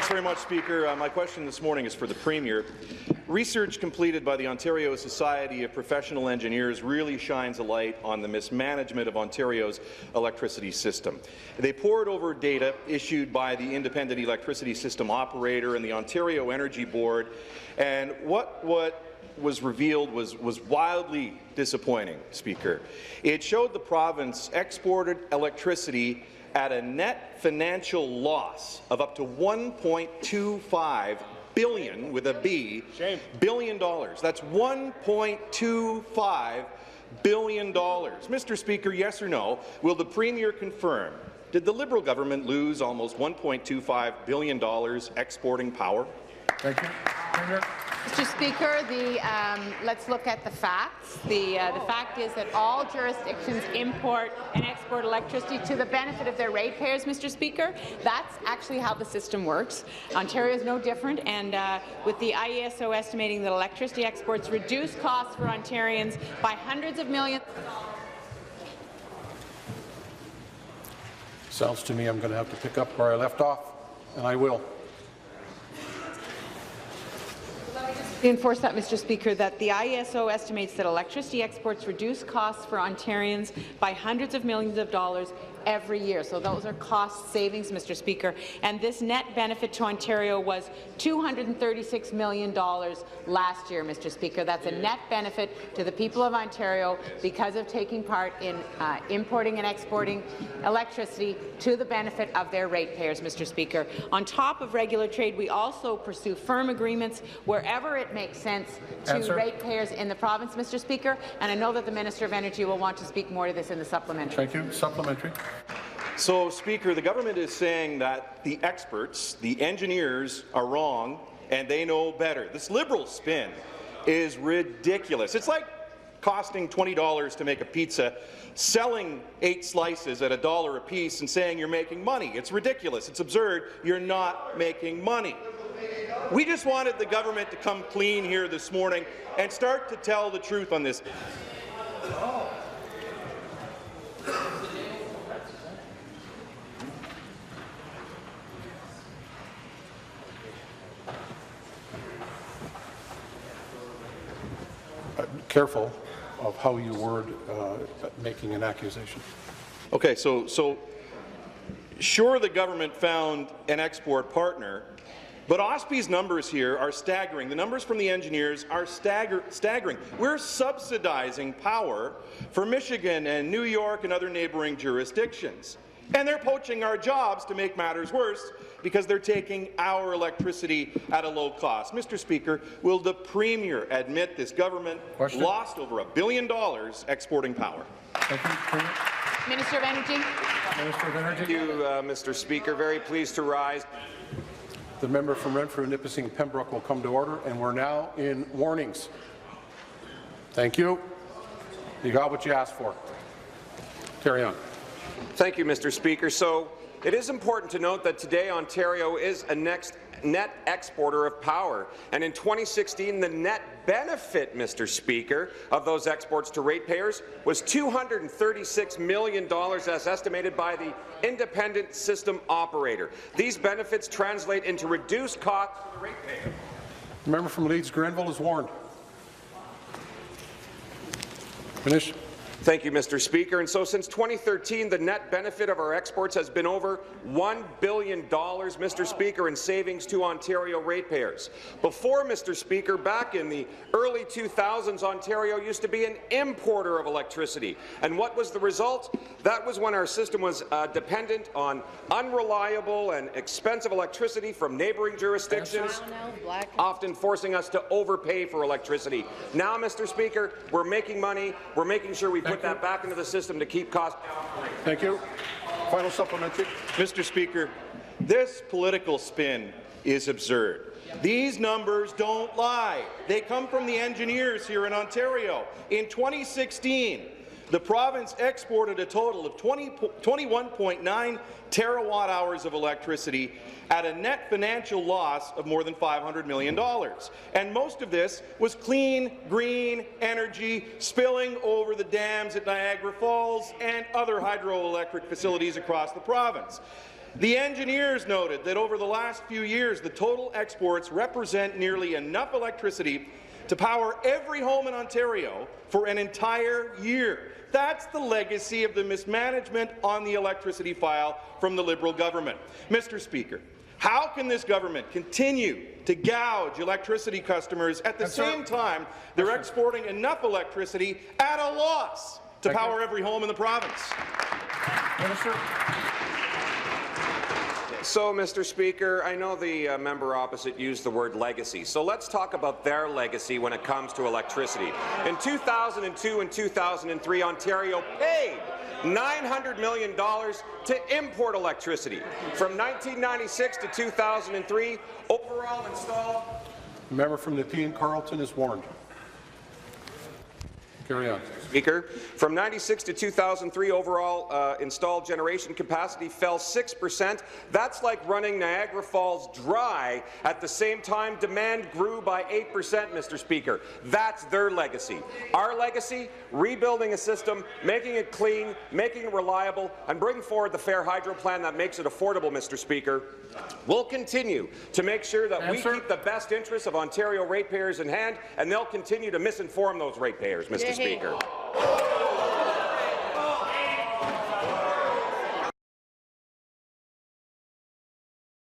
Thanks very much, Speaker. My question this morning is for the Premier. Research completed by the Ontario Society of Professional Engineers really shines a light on the mismanagement of Ontario's electricity system. They pored over data issued by the Independent Electricity System Operator and the Ontario Energy Board, and what was revealed was wildly disappointing, Speaker. It showed the province exported electricity at a net financial loss of up to $1.25 billion with a B, billion dollars. That's $1.25 billion. Mr. Speaker, yes or no, will the Premier confirm, did the Liberal government lose almost $1.25 billion exporting power? Thank you. Premier. Mr. Speaker, let's look at the facts. The fact is that all jurisdictions import and export electricity to the benefit of their ratepayers, Mr. Speaker. That's actually how the system works. Ontario is no different, and with the IESO estimating that electricity exports reduce costs for Ontarians by hundreds of millions. Sounds to me I'm going to have to pick up where I left off, and I will. Reinforce that, Mr. Speaker, that the IESO estimates that electricity exports reduce costs for Ontarians by hundreds of millions of dollars every year. So those are cost savings, Mr. Speaker. And this net benefit to Ontario was $236 million last year, Mr. Speaker. That's a net benefit to the people of Ontario because of taking part in importing and exporting electricity to the benefit of their ratepayers, Mr. Speaker. On top of regular trade, we also pursue firm agreements wherever it makes sense to ratepayers in the province, Mr. Speaker. And I know that the Minister of Energy will want to speak more to this in the supplementary. Thank you. Supplementary. So, Speaker, the government is saying that the experts, the engineers, are wrong and they know better. This Liberal spin is ridiculous. It's like costing $20 to make a pizza, selling 8 slices at $1 a piece and saying you're making money. It's ridiculous. It's absurd. You're not making money. We just wanted the government to come clean here this morning and start to tell the truth on this. Careful of how you word making an accusation. Okay, so sure, the government found an export partner, but OSPI's numbers here are staggering. The numbers from the engineers are staggering. We're subsidizing power for Michigan and New York and other neighbouring jurisdictions. And they're poaching our jobs to make matters worse because they're taking our electricity at a low cost. Mr. Speaker, will the Premier admit this government lost over $1 billion exporting power? Thank you, Premier. Minister of Energy. Minister of Energy. Thank you, Mr. Speaker. Very pleased to rise. The member from Renfrew, Nipissing, Pembroke will come to order, and we're now in warnings. Thank you. You got what you asked for. Carry on. Thank you, Mr. Speaker. So it is important to note that today Ontario is a net exporter of power, and in 2016 the net benefit, Mr. Speaker, of those exports to ratepayers was $236 million as estimated by the Independent System Operator. These benefits translate into reduced costs for the ratepayer. The member from Leeds Grenville is warned. Finish. Thank you, Mr. Speaker. And so since 2013, the net benefit of our exports has been over $1 billion, Mr. Speaker, in savings to Ontario ratepayers. Before, Mr. Speaker, back in the early 2000s, Ontario used to be an importer of electricity. And what was the result? That was when our system was dependent on unreliable and expensive electricity from neighbouring jurisdictions, often forcing us to overpay for electricity. Now, Mr. Speaker, we're making money. We're making sure we put that back into the system to keep costs down. Thank you. Final supplementary. Mr. Speaker, this political spin is absurd. These numbers don't lie. They come from the engineers here in Ontario. In 2016, the province exported a total of 21.9 terawatt-hours of electricity at a net financial loss of more than $500 million. And most of this was clean, green energy spilling over the dams at Niagara Falls and other hydroelectric facilities across the province. The engineers noted that over the last few years, the total exports represent nearly enough electricity to power every home in Ontario for an entire year. That's the legacy of the mismanagement on the electricity file from the Liberal government. Mr. Speaker, how can this government continue to gouge electricity customers at the same time they're exporting enough electricity at a loss to power every home in the province? Minister. So, Mr. Speaker, I know the member opposite used the word legacy, so let's talk about their legacy when it comes to electricity. In 2002 and 2003, Ontario paid $900 million to import electricity. From 1996 to 2003, overall installed... The member from Nepean Carleton is warned. Carry on. Speaker, from 96 to 2003, overall installed generation capacity fell 6%. That's like running Niagara Falls dry. At the same time, demand grew by 8%, Mr. Speaker. That's their legacy. Our legacy, rebuilding a system, making it clean, making it reliable, and bringing forward the Fair Hydro Plan that makes it affordable, Mr. Speaker. We'll continue to make sure that we keep the best interests of Ontario ratepayers in hand, and they'll continue to misinform those ratepayers, Mr. Speaker.